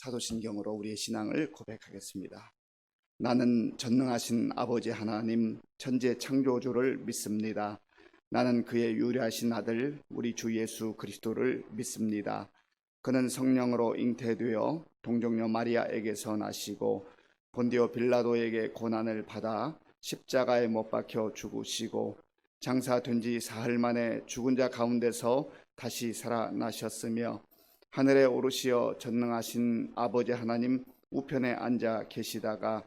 사도신경으로 우리의 신앙을 고백하겠습니다. 나는 전능하신 아버지 하나님 천지 창조주를 믿습니다. 나는 그의 유일하신 아들 우리 주 예수 그리스도를 믿습니다. 그는 성령으로 잉태되어 동정녀 마리아에게서 나시고 본디오 빌라도에게 고난을 받아 십자가에 못 박혀 죽으시고 장사된 지 사흘 만에 죽은 자 가운데서 다시 살아나셨으며 하늘에 오르시어 전능하신 아버지 하나님 우편에 앉아 계시다가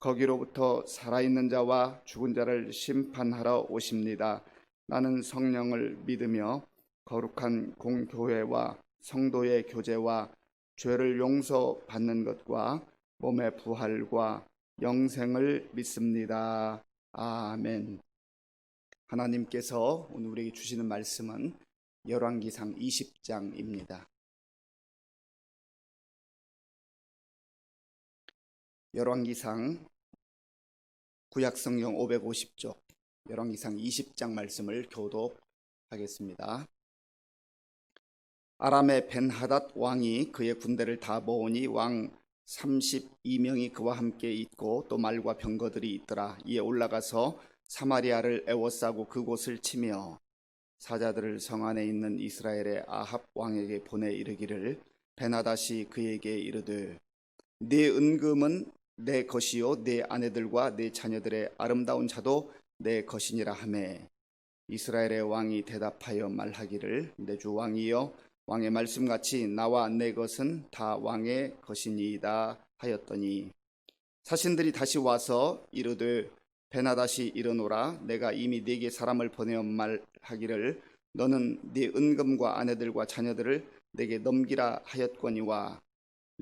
거기로부터 살아있는 자와 죽은 자를 심판하러 오십니다. 나는 성령을 믿으며 거룩한 공교회와 성도의 교제와 죄를 용서받는 것과 몸의 부활과 영생을 믿습니다. 아멘. 하나님께서 오늘 우리에게 주시는 말씀은 열왕기상 20장입니다. 열왕기상 구약성경 550쪽 열왕기상 20장 말씀을 교독하겠습니다. 아람의 벤하닷 왕이 그의 군대를 다 모으니 왕 32명이 그와 함께 있고 또 말과 병거들이 있더라. 이에 올라가서 사마리아를 에워싸고 그곳을 치며 사자들을 성 안에 있는 이스라엘의 아합 왕에게 보내 이르기를 벤하닷이 그에게 이르되 네 은금은 내 것이요 내 아내들과 내 자녀들의 아름다운 자도 내 것이니라 하매 이스라엘의 왕이 대답하여 말하기를 내 주 왕이여 왕의 말씀같이 나와 내 것은 다 왕의 것이니이다 하였더니 사신들이 다시 와서 이르되 벤하닷이 이르노라 내가 이미 네게 사람을 보내어 말하기를 너는 네 은금과 아내들과 자녀들을 내게 넘기라 하였거니와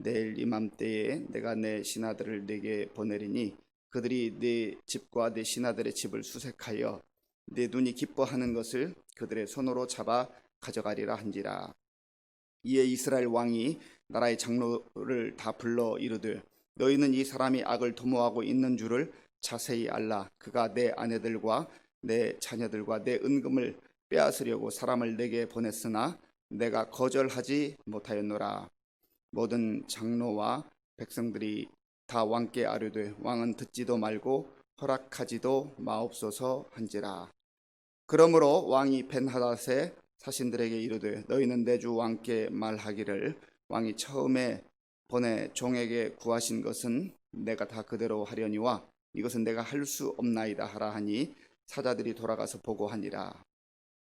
내일 이맘때에 내가 내 신하들을 네게 보내리니 그들이 네 집과 네 신하들의 집을 수색하여 네 눈이 기뻐하는 것을 그들의 손으로 잡아 가져가리라 한지라. 이에 이스라엘 왕이 나라의 장로를 다 불러 이르되 너희는 이 사람이 악을 도모하고 있는 줄을 자세히 알라. 그가 내 아내들과 내 자녀들과 내 은금을 빼앗으려고 사람을 내게 보냈으나 내가 거절하지 못하였노라. 모든 장로와 백성들이 다 왕께 아뢰되 왕은 듣지도 말고 허락하지도 마옵소서 한지라. 그러므로 왕이 벤하닷의 사신들에게 이르되 너희는 내 주 왕께 말하기를 왕이 처음에 보내 종에게 구하신 것은 내가 다 그대로 하려니와 이것은 내가 할 수 없나이다 하라 하니 사자들이 돌아가서 보고하니라.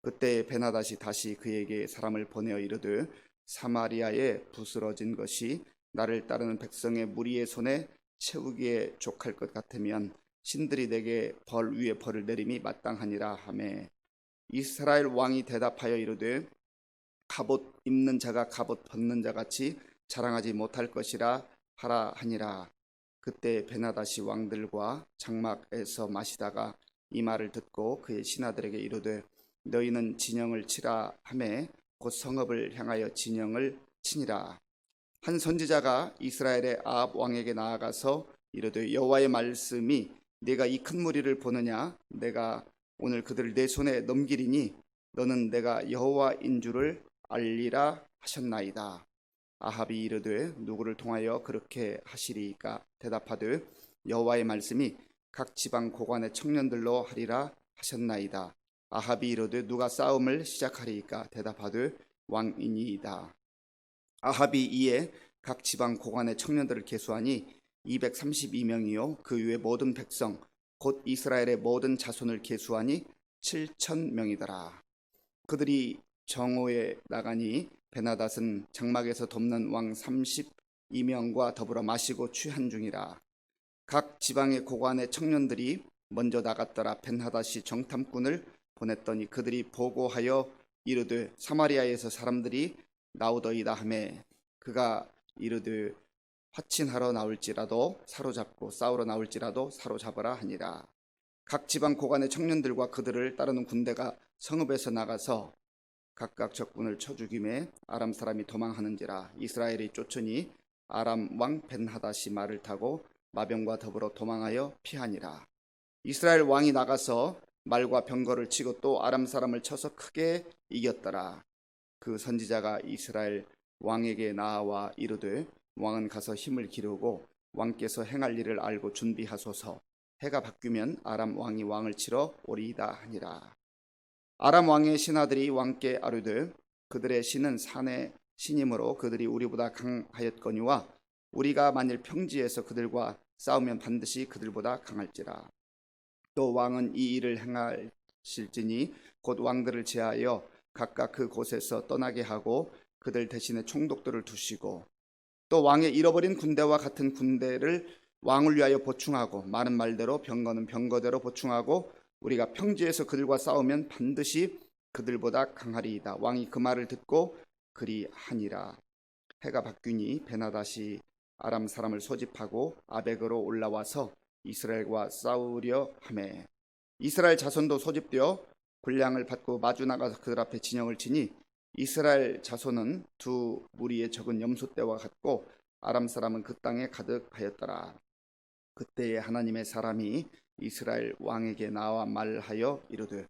그때 벤하닷이 다시 그에게 사람을 보내어 이르되 사마리아에 부스러진 것이 나를 따르는 백성의 무리의 손에 채우기에 족할 것 같으면 신들이 내게 벌 위에 벌을 내림이 마땅하니라 하매 이스라엘 왕이 대답하여 이르되 갑옷 입는 자가 갑옷 벗는 자 같이 자랑하지 못할 것이라 하라 하니라. 그때 벤하닷이 왕들과 장막에서 마시다가 이 말을 듣고 그의 신하들에게 이르되 너희는 진영을 치라 하매 곧 성읍을 향하여 진영을 치니라. 한 선지자가 이스라엘의 아합 왕에게 나아가서 이르되 여호와의 말씀이 네가 이 큰 무리를 보느냐 내가 오늘 그들을 내 손에 넘기리니 너는 내가 여호와인 줄을 알리라 하셨나이다. 아합이 이르되 누구를 통하여 그렇게 하시리이까 대답하되 여호와의 말씀이 각 지방 고관의 청년들로 하리라 하셨나이다. 아합이 이르되 누가 싸움을 시작하리이까 대답하되 왕이니이다. 아합이 이에 각 지방 고관의 청년들을 계수하니 232명이요 그 외 모든 백성 곧 이스라엘의 모든 자손을 계수하니 7,000명이더라. 그들이 정오에 나가니 벤하닷은 장막에서 돕는 왕 32명과 더불어 마시고 취한 중이라. 각 지방의 고관의 청년들이 먼저 나갔더라. 벤하닷이 정탐꾼을 보냈더니 그들이 보고하여 이르되 사마리아에서 사람들이 나오더이다 하매 그가 이르되 화친하러 나올지라도 사로잡고 싸우러 나올지라도 사로잡으라 하니라. 각 지방 고관의 청년들과 그들을 따르는 군대가 성읍에서 나가서 각각 적군을 쳐 죽임에 아람 사람이 도망하는지라. 이스라엘이 쫓으니 아람 왕 벤하닷이 말을 타고 마병과 더불어 도망하여 피하니라. 이스라엘 왕이 나가서 말과 병거를 치고 또 아람 사람을 쳐서 크게 이겼더라. 그 선지자가 이스라엘 왕에게 나와 이르되 왕은 가서 힘을 기르고 왕께서 행할 일을 알고 준비하소서. 해가 바뀌면 아람 왕이 왕을 치러 오리이다 하니라. 아람 왕의 신하들이 왕께 아뢰되 그들의 신은 산의 신이므로 그들이 우리보다 강하였거니와 우리가 만일 평지에서 그들과 싸우면 반드시 그들보다 강할지라. 또 왕은 이 일을 행하실지니 곧 왕들을 제하여 각각 그 곳에서 떠나게 하고 그들 대신에 총독들을 두시고 또 왕의 잃어버린 군대와 같은 군대를 왕을 위하여 보충하고 많은 말대로 병거는 병거대로 보충하고 우리가 평지에서 그들과 싸우면 반드시 그들보다 강하리이다. 왕이 그 말을 듣고 그리하니라. 해가 바뀌니 베나다시 아람 사람을 소집하고 아벡으로 올라와서 이스라엘과 싸우려 하매 이스라엘 자손도 소집되어 군량을 받고 마주 나가서 그들 앞에 진영을 치니 이스라엘 자손은 두 무리의 적은 염소떼와 같고 아람 사람은 그 땅에 가득하였더라. 그때에 하나님의 사람이 이스라엘 왕에게 나와 말하여 이르되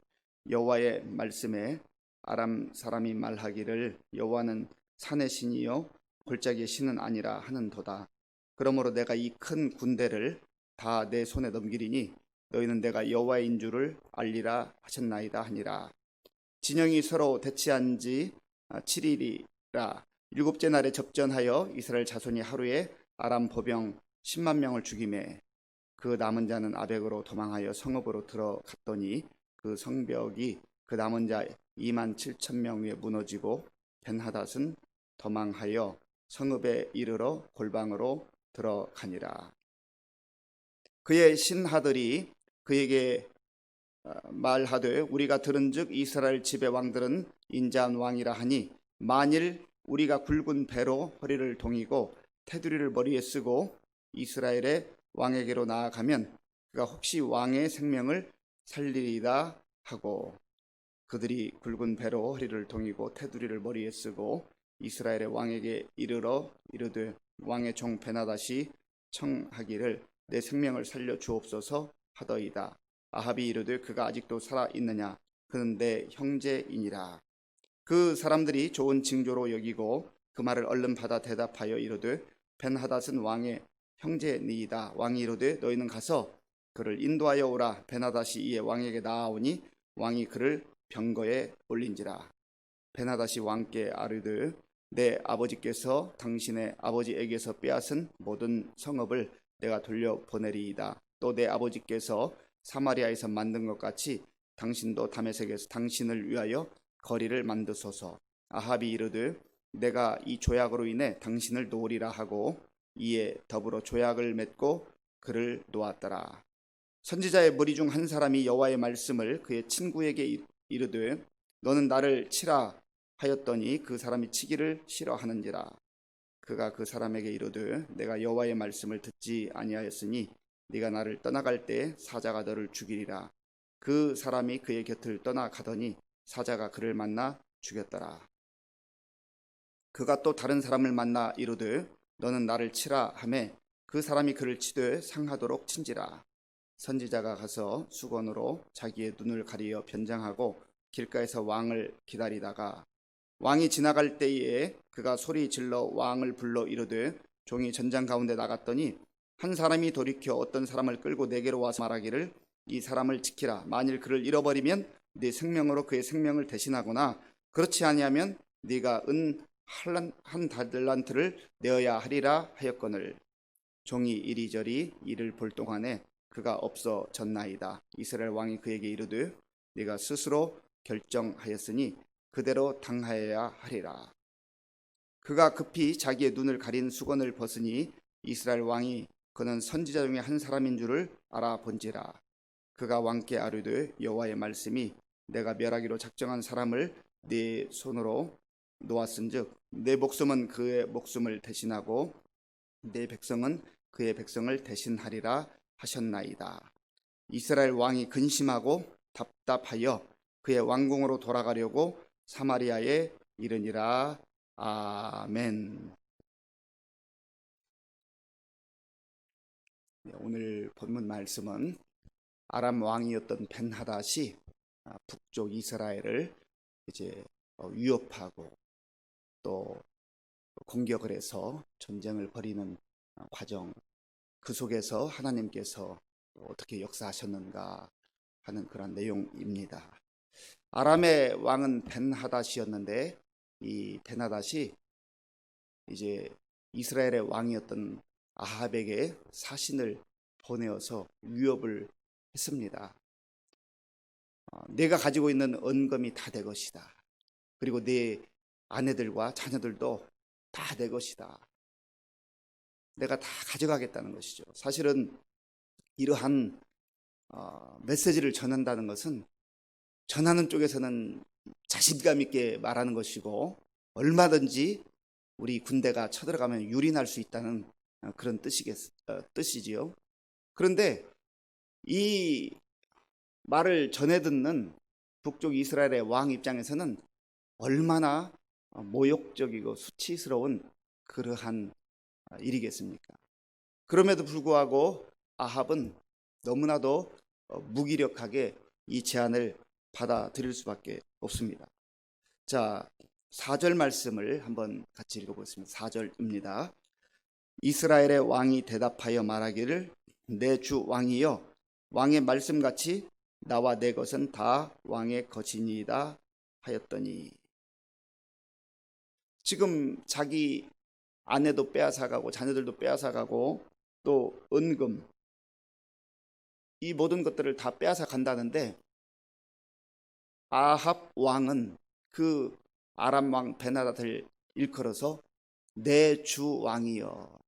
여호와의 말씀에 아람 사람이 말하기를 여호와는 산의 신이요 골짜기의 신은 아니라 하는도다. 그러므로 내가 이 큰 군대를 다 내 손에 넘기리니 너희는 내가 여호와인 줄을 알리라 하셨나이다 하니라. 진영이 서로 대치한 지 7일이라 일곱째 날에 접전하여 이스라엘 자손이 하루에 아람 보병 10만 명을 죽이매 그 남은 자는 아벡으로 도망하여 성읍으로 들어갔더니 그 성벽이 그 남은 자 2만 7천 명 위에 무너지고 벤하닷은 도망하여 성읍에 이르러 골방으로 들어가니라. 그의 신하들이 그에게 말하되 우리가 들은즉 이스라엘 집의 왕들은 인자한 왕이라 하니 만일 우리가 굵은 배로 허리를 동이고 테두리를 머리에 쓰고 이스라엘의 왕에게로 나아가면 그가 혹시 왕의 생명을 살리리이다 하고 그들이 굵은 배로 허리를 동이고 테두리를 머리에 쓰고 이스라엘의 왕에게 이르러 이르되 왕의 종 베나닷이 청하기를 내 생명을 살려 주옵소서 하더이다. 아합이 이르되 그가 아직도 살아 있느냐 그는 내 형제이니라. 그 사람들이 좋은 징조로 여기고 그 말을 얼른 받아 대답하여 이르되 벤하닷은 왕의 형제니이다. 왕이 이르되 너희는 가서 그를 인도하여 오라. 벤하닷이 이에 왕에게 나아오니 왕이 그를 병거에 올린지라. 벤하닷이 왕께 아뢰되 내 아버지께서 당신의 아버지에게서 빼앗은 모든 성읍을 내가 돌려보내리이다. 또 내 아버지께서 사마리아에서 만든 것 같이 당신도 다메섹에서 당신을 위하여 거리를 만드소서. 아합이 이르되 내가 이 조약으로 인해 당신을 놓으리라 하고 이에 더불어 조약을 맺고 그를 놓았더라. 선지자의 무리 중 한 사람이 여호와의 말씀을 그의 친구에게 이르되 너는 나를 치라 하였더니 그 사람이 치기를 싫어하는지라. 그가 그 사람에게 이르되 내가 여호와의 말씀을 듣지 아니하였으니 네가 나를 떠나갈 때 사자가 너를 죽이리라. 그 사람이 그의 곁을 떠나가더니 사자가 그를 만나 죽였더라. 그가 또 다른 사람을 만나 이르되 너는 나를 치라 하매 그 사람이 그를 치되 상하도록 친지라. 선지자가 가서 수건으로 자기의 눈을 가리어 변장하고 길가에서 왕을 기다리다가 왕이 지나갈 때에 그가 소리 질러 왕을 불러 이르되 종이 전장 가운데 나갔더니 한 사람이 돌이켜 어떤 사람을 끌고 내게로 와서 말하기를 이 사람을 지키라. 만일 그를 잃어버리면 네 생명으로 그의 생명을 대신하거나 그렇지 아니하면 네가 은 한 달란트를 내어야 하리라 하였거늘 종이 이리저리 이를 볼 동안에 그가 없어졌나이다. 이스라엘 왕이 그에게 이르되 네가 스스로 결정하였으니 그대로 당하여야 하리라. 그가 급히 자기의 눈을 가린 수건을 벗으니 이스라엘 왕이 그는 선지자 중에 한 사람인 줄을 알아본지라. 그가 왕께 아뢰되 여호와의 말씀이 내가 멸하기로 작정한 사람을 네 손으로 놓았은즉 내 목숨은 그의 목숨을 대신하고 내 백성은 그의 백성을 대신하리라 하셨나이다. 이스라엘 왕이 근심하고 답답하여 그의 왕궁으로 돌아가려고 사마리아에 이르니라. 아멘. 오늘 본문 말씀은 아람 왕이었던 벤하닷이 북쪽 이스라엘을 이제 위협하고 또 공격을 해서 전쟁을 벌이는 과정, 그 속에서 하나님께서 어떻게 역사하셨는가 하는 그런 내용입니다. 아람의 왕은 벤하닷이었는데 이 벤하닷이 이제 이스라엘의 왕이었던 아합에게 사신을 보내어서 위협을 했습니다. 내가 가지고 있는 은금이 다 내 것이다. 그리고 내 아내들과 자녀들도 다 내 것이다. 내가 다 가져가겠다는 것이죠. 사실은 이러한 메시지를 전한다는 것은 전하는 쪽에서는 자신감 있게 말하는 것이고 얼마든지 우리 군대가 쳐들어가면 유린할 수 있다는 그런 뜻이지요. 그런데 이 말을 전해 듣는 북쪽 이스라엘의 왕 입장에서는 얼마나 모욕적이고 수치스러운 그러한 일이겠습니까? 그럼에도 불구하고 아합은 너무나도 무기력하게 이 제안을 받아들일 수밖에 없습니다. 자, 4절 말씀을 한번 같이 읽어보겠습니다. 4절입니다. 이스라엘의 왕이 대답하여 말하기를 내 주 왕이여 왕의 말씀같이 나와 내 것은 다 왕의 것이니이다 하였더니, 지금 자기 아내도 빼앗아가고 자녀들도 빼앗아가고 또 은금, 이 모든 것들을 다 빼앗아 간다는데 아합 왕은 그 아람 왕 벤하닷을 일컬어서 내 주 왕이여,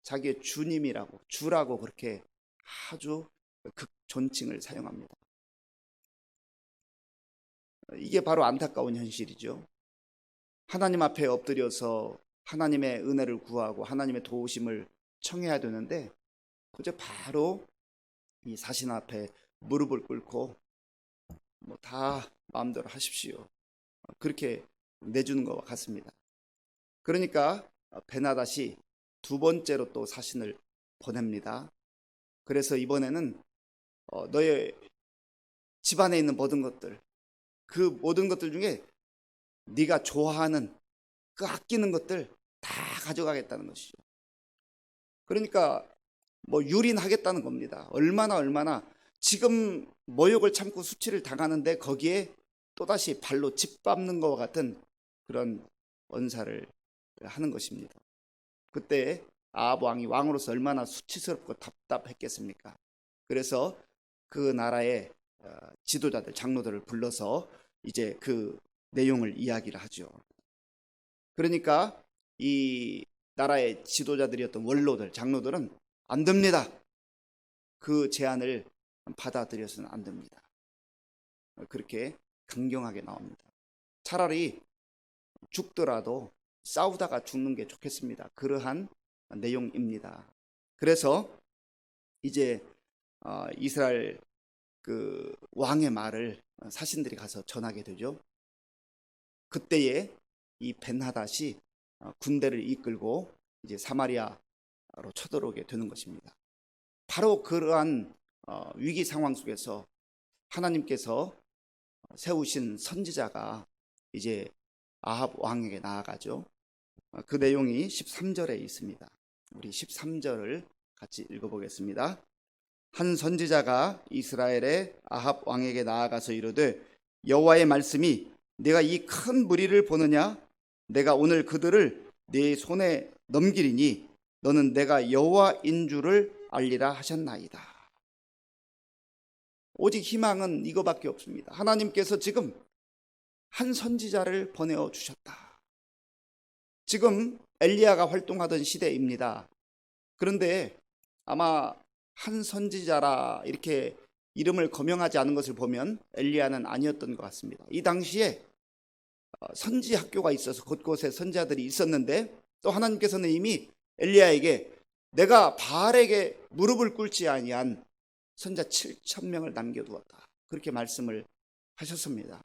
자기의 주님이라고, 주라고 그렇게 아주 극존칭을 사용합니다. 이게 바로 안타까운 현실이죠. 하나님 앞에 엎드려서 하나님의 은혜를 구하고 하나님의 도우심을 청해야 되는데 그저 바로 이 사신 앞에 무릎을 꿇고 뭐 다 마음대로 하십시오, 그렇게 내주는 것과 같습니다. 그러니까 벤하닷이 두 번째로 또 사신을 보냅니다. 그래서 이번에는 너의 집안에 있는 모든 것들, 그 모든 것들 중에 네가 좋아하는 그 아끼는 것들 다 가져가겠다는 것이죠. 그러니까 뭐 유린하겠다는 겁니다. 얼마나 지금 모욕을 참고 수치를 당하는데 거기에 또다시 발로 짓밟는 것과 같은 그런 언사를 하는 것입니다. 그때 아합 왕이 왕으로서 얼마나 수치스럽고 답답했겠습니까? 그래서 그 나라의 지도자들, 장로들을 불러서 이제 그 내용을 이야기를 하죠. 그러니까 이 나라의 지도자들이었던 원로들, 장로들은 안 됩니다. 그 제안을 받아들여서는 안 됩니다. 그렇게 강경하게 나옵니다. 차라리 죽더라도 싸우다가 죽는 게 좋겠습니다. 그러한 내용입니다. 그래서 이제 이스라엘 그 왕의 말을 사신들이 가서 전하게 되죠. 그때에 이 벤하닷이 군대를 이끌고 이제 사마리아로 쳐들어오게 되는 것입니다. 바로 그러한 위기 상황 속에서 하나님께서 세우신 선지자가 이제 아합 왕에게 나아가죠. 그 내용이 13절에 있습니다. 우리 13절을 같이 읽어보겠습니다. 한 선지자가 이스라엘의 아합 왕에게 나아가서 이르되 여호와의 말씀이 내가 이 큰 무리를 보느냐? 내가 오늘 그들을 네 손에 넘기리니 너는 내가 여호와인 줄을 알리라 하셨나이다. 오직 희망은 이거밖에 없습니다. 하나님께서 지금 한 선지자를 보내어 주셨다. 지금 엘리야가 활동하던 시대입니다. 그런데 아마 한 선지자라 이렇게 이름을 거명하지 않은 것을 보면 엘리야는 아니었던 것 같습니다. 이 당시에 선지 학교가 있어서 곳곳에 선지자들이 있었는데 또 하나님께서는 이미 엘리야에게 내가 바알에게 무릎을 꿇지 아니한 선지자 7,000명을 남겨두었다, 그렇게 말씀을 하셨습니다.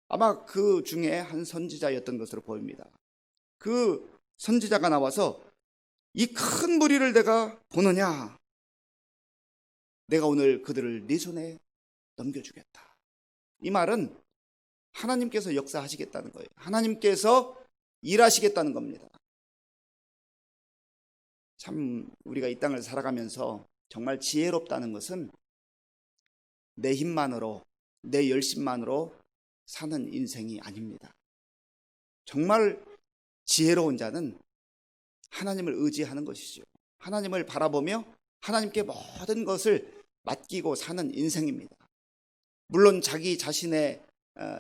아마 그 중에 한 선지자였던 것으로 보입니다. 그 선지자가 나와서 이 큰 무리를 내가 보느냐? 내가 오늘 그들을 네 손에 넘겨주겠다. 이 말은 하나님께서 역사하시겠다는 거예요. 하나님께서 일하시겠다는 겁니다. 참 우리가 이 땅을 살아가면서 정말 지혜롭다는 것은 내 힘만으로, 내 열심만으로 사는 인생이 아닙니다. 정말 지혜로운 자는 하나님을 의지하는 것이죠. 하나님을 바라보며 하나님께 모든 것을 맡기고 사는 인생입니다. 물론 자기 자신의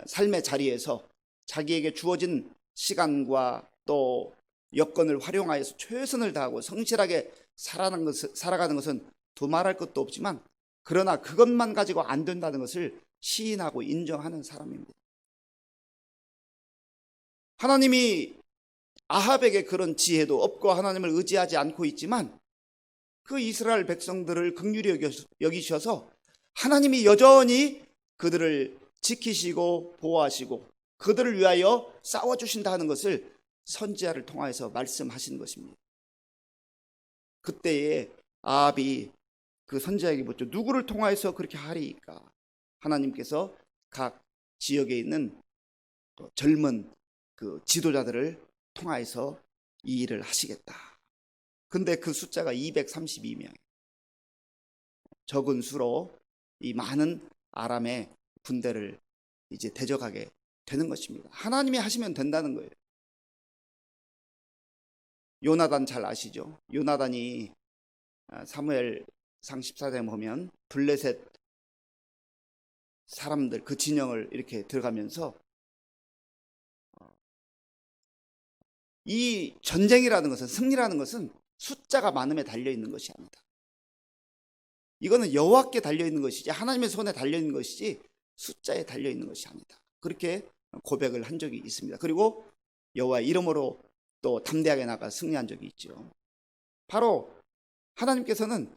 삶의 자리에서 자기에게 주어진 시간과 또 여건을 활용하여서 최선을 다하고 성실하게 살아가는 것은 두말할 것도 없지만, 그러나 그것만 가지고 안 된다는 것을 시인하고 인정하는 사람입니다. 하나님이 아합에게 그런 지혜도 없고 하나님을 의지하지 않고 있지만 그 이스라엘 백성들을 긍휼히 여기셔서 하나님이 여전히 그들을 지키시고 보호하시고 그들을 위하여 싸워주신다 하는 것을 선지자를 통하여서 말씀하신 것입니다. 그때에 아합이 그 선지자에게 묻죠. 누구를 통하여서 그렇게 하리이까? 하나님께서 각 지역에 있는 젊은 그 지도자들을 통하여서 이 일을 하시겠다. 근데 그 숫자가 232명, 적은 수로 이 많은 아람의 군대를 이제 대적하게 되는 것입니다. 하나님이 하시면 된다는 거예요. 요나단 잘 아시죠? 요나단이 사무엘상 14장에 보면 블레셋 사람들 그 진영을 이렇게 들어가면서 이 전쟁이라는 것은, 승리라는 것은 숫자가 많음에 달려있는 것이 아니다. 이거는 여호와께 달려있는 것이지 하나님의 손에 달려있는 것이지 숫자에 달려있는 것이 아니다. 그렇게 고백을 한 적이 있습니다. 그리고 여호와의 이름으로 또 담대하게 나가 승리한 적이 있죠. 바로 하나님께서는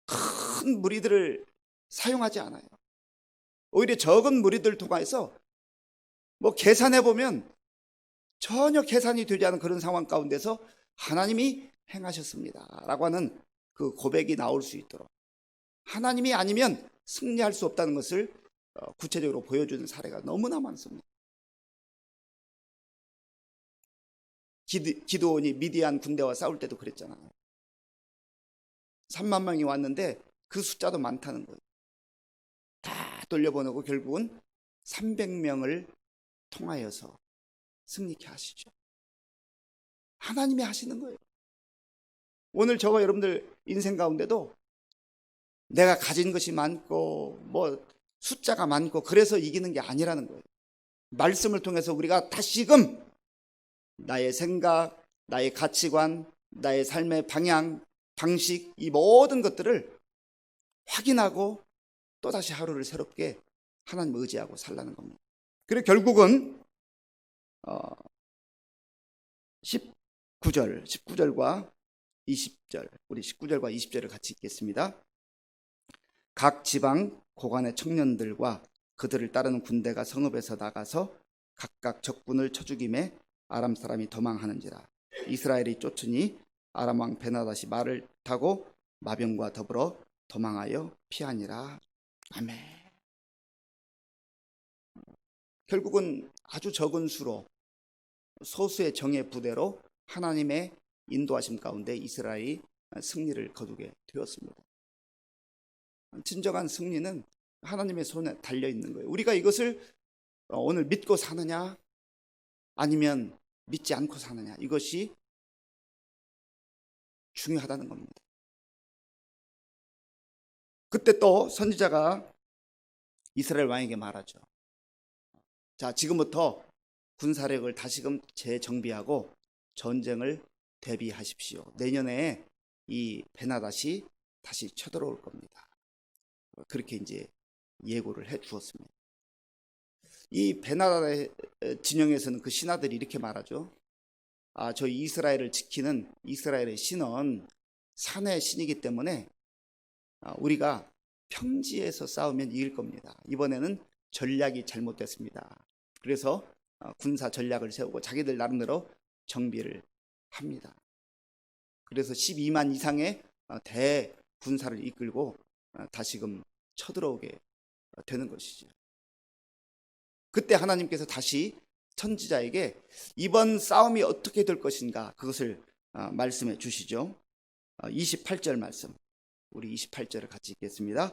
큰 무리들을 사용하지 않아요. 오히려 적은 무리들을 통해서 계산해 보면 전혀 계산이 되지 않은 그런 상황 가운데서 하나님이 행하셨습니다 라고 하는 그 고백이 나올 수 있도록, 하나님이 아니면 승리할 수 없다는 것을 구체적으로 보여주는 사례가 너무나 많습니다. 기드온이 미디안 군대와 싸울 때도 그랬잖아요. 3만 명이 왔는데 그 숫자도 많다는 거예요. 다 돌려보내고 결국은 300명을 통하여서 승리케 하시죠. 하나님이 하시는 거예요. 오늘 저와 여러분들 인생 가운데도 내가 가진 것이 많고 숫자가 많고 그래서 이기는 게 아니라는 거예요. 말씀을 통해서 우리가 다시금 나의 생각, 나의 가치관, 나의 삶의 방향, 방식, 이 모든 것들을 확인하고 또다시 하루를 새롭게 하나님을 의지하고 살라는 겁니다. 그리고 결국은 19절과 20절, 우리 19절과 20절을 같이 읽겠습니다. 각 지방 고관의 청년들과 그들을 따르는 군대가 성읍에서 나가서 각각 적군을 쳐 죽임에 아람 사람이 도망하는지라. 이스라엘이 쫓으니 아람 왕 베나닷이 말을 타고 마병과 더불어 도망하여 피하니라. 아멘. 결국은 아주 적은 수로 소수의 정예 부대로 하나님의 인도하심 가운데 이스라엘이 승리를 거두게 되었습니다. 진정한 승리는 하나님의 손에 달려있는 거예요. 우리가 이것을 오늘 믿고 사느냐 아니면 믿지 않고 사느냐, 이것이 중요하다는 겁니다. 그때 또 선지자가 이스라엘 왕에게 말하죠. 자, 지금부터 군사력을 다시금 재정비하고 전쟁을 대비하십시오. 내년에 이 베나닷이 다시 쳐들어올 겁니다. 그렇게 이제 예고를 해 주었습니다. 이 베나닷의 진영에서는 그 신하들이 이렇게 말하죠. 저희 이스라엘을 지키는 이스라엘의 신은 산의 신이기 때문에 우리가 평지에서 싸우면 이길 겁니다. 이번에는 전략이 잘못됐습니다. 그래서 군사 전략을 세우고 자기들 나름대로 정비를 합니다. 그래서 12만 이상의 대군사를 이끌고 다시금 쳐들어오게 되는 것이죠. 그때 하나님께서 다시 선지자에게 이번 싸움이 어떻게 될 것인가 그것을 말씀해 주시죠. 28절 말씀, 우리 28절을 같이 읽겠습니다.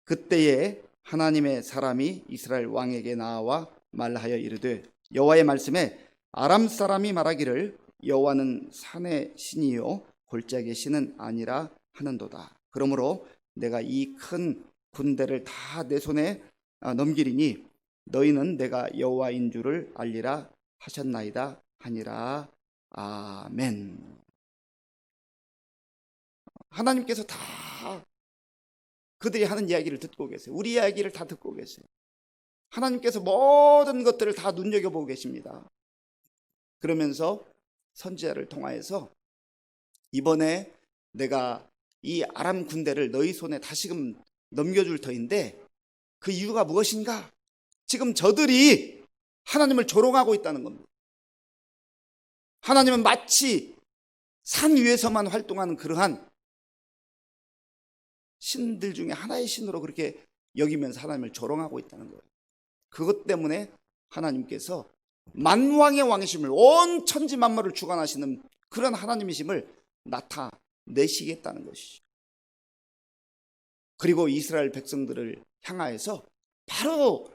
그때에 하나님의 사람이 이스라엘 왕에게 나와 말하여 이르되 여호와의 말씀에 아람 사람이 말하기를 여호와는 산의 신이요 골짜기의 신은 아니라 하는도다. 그러므로 내가 이 큰 군대를 다 내 손에 넘기리니 너희는 내가 여호와인 줄을 알리라 하셨나이다 하니라. 아멘. 하나님께서 다 그들이 하는 이야기를 듣고 계세요. 우리 이야기를 다 듣고 계세요. 하나님께서 모든 것들을 다 눈여겨보고 계십니다. 그러면서 선지자를 통하여서 이번에 내가 이 아람 군대를 너희 손에 다시금 넘겨줄 터인데 그 이유가 무엇인가? 지금 저들이 하나님을 조롱하고 있다는 겁니다. 하나님은 마치 산 위에서만 활동하는 그러한 신들 중에 하나의 신으로 그렇게 여기면서 하나님을 조롱하고 있다는 거예요. 그것 때문에 하나님께서 만왕의 왕이심을, 온 천지 만물을 주관하시는 그런 하나님이심을 나타내시겠다는 것이죠. 그리고 이스라엘 백성들을 향하여서 바로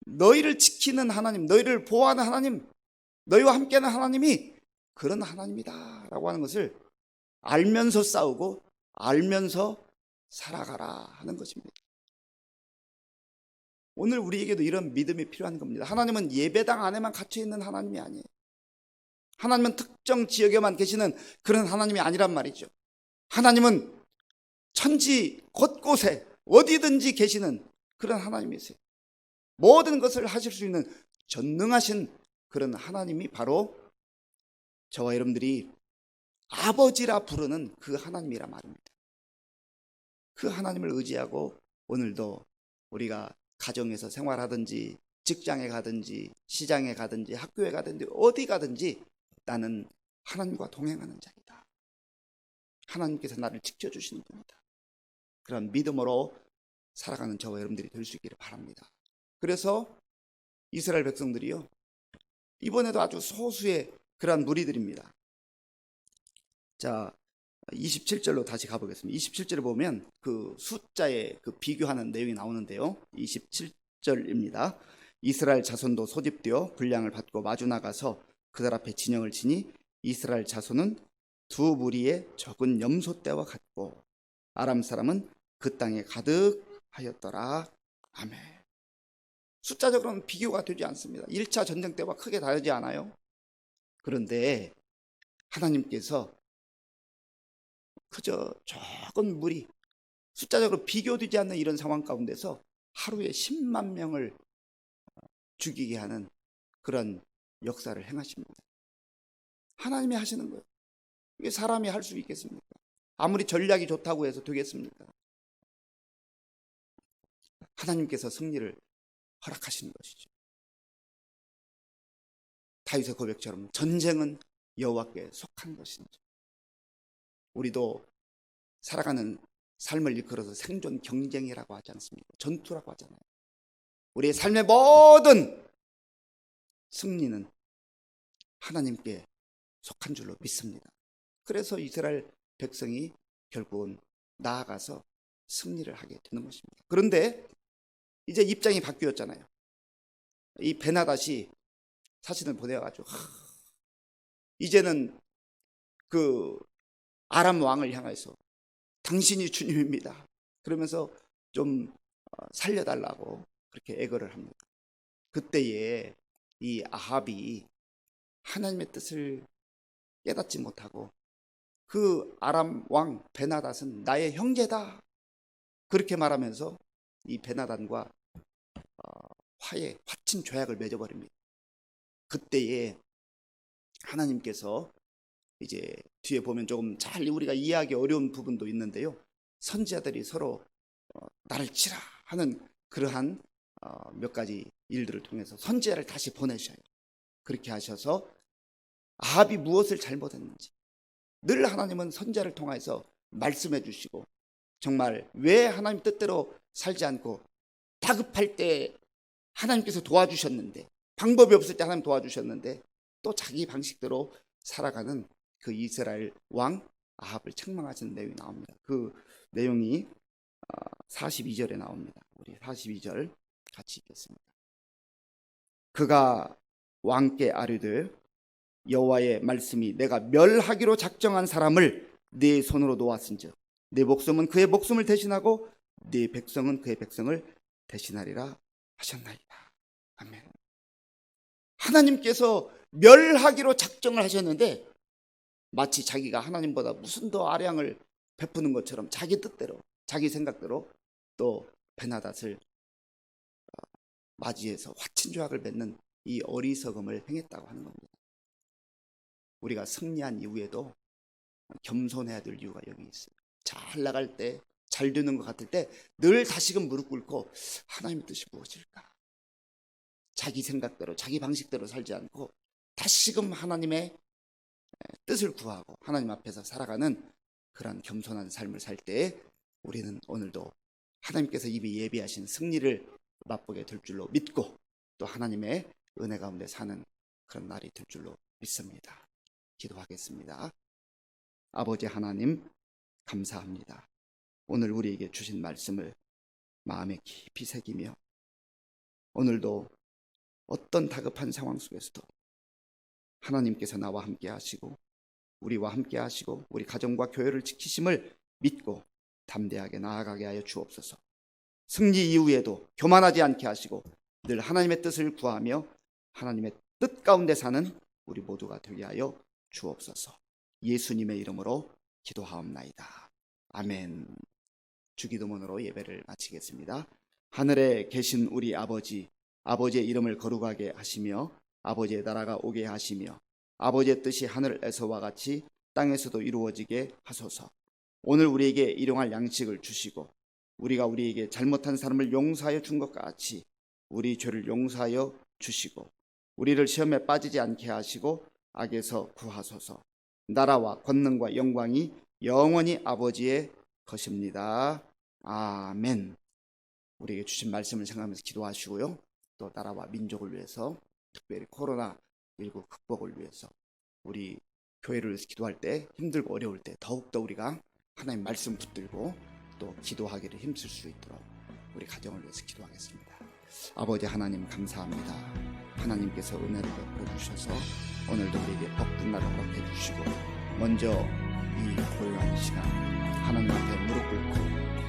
너희를 지키는 하나님, 너희를 보호하는 하나님, 너희와 함께하는 하나님이 그런 하나님이다 라고 하는 것을 알면서 싸우고 알면서 살아가라 하는 것입니다. 오늘 우리에게도 이런 믿음이 필요한 겁니다. 하나님은 예배당 안에만 갇혀있는 하나님이 아니에요. 하나님은 특정 지역에만 계시는 그런 하나님이 아니란 말이죠. 하나님은 천지 곳곳에 어디든지 계시는 그런 하나님이세요. 모든 것을 하실 수 있는 전능하신 그런 하나님이 바로 저와 여러분들이 아버지라 부르는 그 하나님이란 말입니다. 그 하나님을 의지하고 오늘도 우리가 가정에서 생활하든지 직장에 가든지 시장에 가든지 학교에 가든지 어디 가든지 나는 하나님과 동행하는 자이다. 하나님께서 나를 지켜주시는 분이다. 그런 믿음으로 살아가는 저와 여러분들이 될 수 있기를 바랍니다. 그래서 이스라엘 백성들이요, 이번에도 아주 소수의 그러한 무리들입니다. 자, 27절로 다시 가보겠습니다. 27절을 보면 그 숫자에 그 비교하는 내용이 나오는데요. 27절입니다. 이스라엘 자손도 소집되어 분량을 받고 마주 나가서 그들 앞에 진영을 치니 이스라엘 자손은 두 무리의 적은 염소떼와 같고 아람 사람은 그 땅에 가득하였더라. 아멘. 숫자적으로는 비교가 되지 않습니다. 1차 전쟁 때와 크게 다르지 않아요. 그런데 하나님께서 그저 적은 무리, 숫자적으로 비교되지 않는 이런 상황 가운데서 하루에 10만 명을 죽이게 하는 그런 역사를 행하십니다. 하나님이 하시는 거예요. 이게 사람이 할 수 있겠습니까? 아무리 전략이 좋다고 해서 되겠습니까? 하나님께서 승리를 허락하시는 것이죠. 다윗의 고백처럼 전쟁은 여호와께 속한 것인지, 우리도 살아가는 삶을 일컬어서 생존 경쟁이라고 하지 않습니까? 전투라고 하잖아요. 우리의 삶의 모든 승리는 하나님께 속한 줄로 믿습니다. 그래서 이스라엘 백성이 결국은 나아가서 승리를 하게 되는 것입니다. 그런데 이제 입장이 바뀌었잖아요. 이 베나닷이 사신을 보내가지고 이제는 그 아람 왕을 향해서 당신이 주님입니다. 그러면서 좀 살려달라고 그렇게 애걸을 합니다. 그때에 이 아합이 하나님의 뜻을 깨닫지 못하고 그 아람 왕 베나닷은 나의 형제다 그렇게 말하면서 이 베나닷과 화친 조약을 맺어버립니다. 그때에 하나님께서 이제 뒤에 보면 조금 잘 우리가 이해하기 어려운 부분도 있는데요, 선지자들이 서로 나를 치라 하는 그러한 몇 가지 일들을 통해서 선지자를 다시 보내셔요. 그렇게 하셔서 아합이 무엇을 잘못했는지 늘 하나님은 선지자를 통해서 말씀해 주시고, 정말 왜 하나님 뜻대로 살지 않고 다급할 때 하나님께서 도와주셨는데 방법이 없을 때 하나님 도와주셨는데 또 자기 방식대로 살아가는 그 이스라엘 왕 아합을 책망하시는 내용이 나옵니다. 그 내용이 42절에 나옵니다. 우리 42절 같이 읽겠습니다. 그가 왕께 아뢰되 여호와의 말씀이 내가 멸하기로 작정한 사람을 네 손으로 놓았은즉 네 목숨은 그의 목숨을 대신하고 네 백성은 그의 백성을 대신하리라 하셨나이다. 아멘. 하나님께서 멸하기로 작정을 하셨는데 마치 자기가 하나님보다 무슨 더 아량을 베푸는 것처럼 자기 뜻대로 자기 생각대로 또 베나닷을 맞이해서 화친조약을 맺는 이 어리석음을 행했다고 하는 겁니다. 우리가 승리한 이후에도 겸손해야 될 이유가 여기 있어요. 잘 나갈 때, 잘 되는 것 같을 때 늘 다시금 무릎 꿇고 하나님의 뜻이 무엇일까? 자기 생각대로 자기 방식대로 살지 않고 다시금 하나님의 뜻을 구하고 하나님 앞에서 살아가는 그런 겸손한 삶을 살 때 우리는 오늘도 하나님께서 이미 예비하신 승리를 맛보게 될 줄로 믿고 또 하나님의 은혜 가운데 사는 그런 날이 될 줄로 믿습니다. 기도하겠습니다. 아버지 하나님 감사합니다. 오늘 우리에게 주신 말씀을 마음에 깊이 새기며 오늘도 어떤 다급한 상황 속에서도 하나님께서 나와 함께 하시고 우리와 함께 하시고 우리 가정과 교회를 지키심을 믿고 담대하게 나아가게 하여 주옵소서. 승리 이후에도 교만하지 않게 하시고 늘 하나님의 뜻을 구하며 하나님의 뜻 가운데 사는 우리 모두가 되게 하여 주옵소서. 예수님의 이름으로 기도하옵나이다. 아멘. 주기도문으로 예배를 마치겠습니다. 하늘에 계신 우리 아버지, 아버지의 이름을 거룩하게 하시며 아버지의 나라가 오게 하시며 아버지의 뜻이 하늘에서와 같이 땅에서도 이루어지게 하소서. 오늘 우리에게 일용할 양식을 주시고 우리가 우리에게 잘못한 사람을 용서하여 준 것 같이 우리 죄를 용서하여 주시고 우리를 시험에 빠지지 않게 하시고 악에서 구하소서. 나라와 권능과 영광이 영원히 아버지의 것입니다. 아멘. 우리에게 주신 말씀을 생각하면서 기도하시고요. 또 나라와 민족을 위해서 특별히 코로나19 극복을 위해서 우리 교회를 위해서 기도할 때 힘들고 어려울 때 더욱더 우리가 하나님 말씀 붙들고 또 기도하기를 힘쓸 수 있도록 우리 가정을 위해서 기도하겠습니다. 아버지 하나님 감사합니다. 하나님께서 은혜를 베풀어 주셔서 오늘도 우리에게 복된 날을 허락해 주시고 먼저 이 고요한 시간 하나님 앞에 무릎 꿇고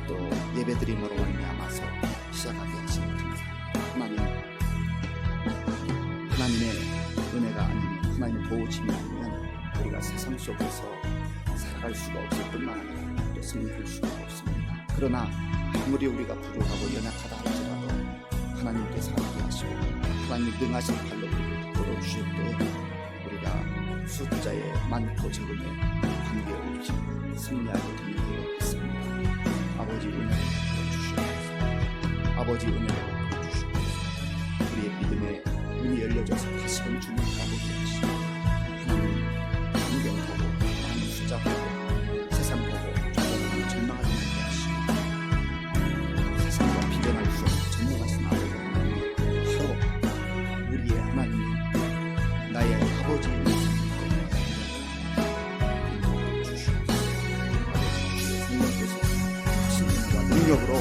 또 예배드림으로 말미암아서 시작하게 하시니 감사합니다. 하나님의 은혜가 아니면 하나님의 도우심이 아니면 우리가 세상 속에서 살아갈 수가 없을 뿐만 아니라 또 승리할 수가 없습니다. 그러나 아무리 우리가 부족하고 연약하다 할지라도 하나님께서 함께 하시고 하나님 능하신 팔로 우리를 끌어주실 때 우리가 숫자에 많고 적음에 관계없이 승리하게 되는 줄 믿습니다. 아버지 은혜를 베풀어주시옵소서. 아버지 은혜를 베풀어주시옵소서. 우리의 믿음의 눈이 열려져서 다시금 주님 가보게 하시고 하나님 환경 보고 많은 숫자 보고 세상 보고 조금만 절망하지 않게 하시고 세상과 비전할 수 없는 전능하신 아버지 하나님 바로 우리의 하나님이 나의 아버지의 주시옵소서. 하나님께서 신과 능력으로